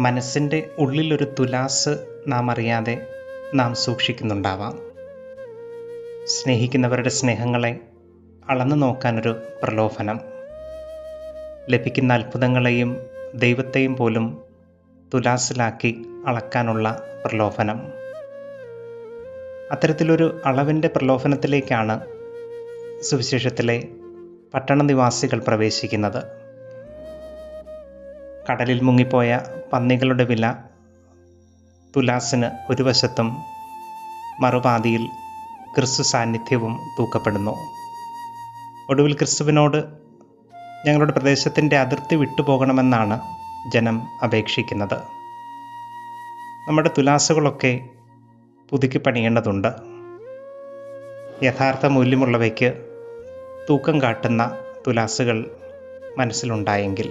മനസ്സിൻ്റെ ഉള്ളിലൊരു തുലാസ് നാം അറിയാതെ നാം സൂക്ഷിക്കുന്നുണ്ടാവാം. സ്നേഹിക്കുന്നവരുടെ സ്നേഹങ്ങളെ അളന്നു നോക്കാനൊരു പ്രലോഭനം, ലഭിക്കുന്ന അത്ഭുതങ്ങളെയും ദൈവത്തെയും പോലും തുലാസിലാക്കി അളക്കാനുള്ള പ്രലോഭനം. അത്തരത്തിലൊരു അളവിൻ്റെ പ്രലോഭനത്തിലേക്കാണ് സുവിശേഷത്തിലെ പട്ടണ നിവാസികൾ പ്രവേശിക്കുന്നത്. കടലിൽ മുങ്ങിപ്പോയ പന്നികളുടെ വില തുലാസിന് ഒരു വശത്തും മറുപാതിയിൽ ക്രിസ്തു സാന്നിധ്യവും തൂക്കപ്പെടുന്നു. ഒടുവിൽ ക്രിസ്തുവിനോട് ഞങ്ങളുടെ പ്രദേശത്തിൻ്റെ അതിർത്തി വിട്ടുപോകണമെന്നാണ് ജനം അപേക്ഷിക്കുന്നത്. നമ്മുടെ തുലാസുകളൊക്കെ പുതുക്കി പണിയേണ്ടതുണ്ട്. യഥാർത്ഥ മൂല്യമുള്ളവയ്ക്ക് തൂക്കം കാട്ടുന്ന തുലാസുകൾ മനസ്സിലുണ്ടായെങ്കിൽ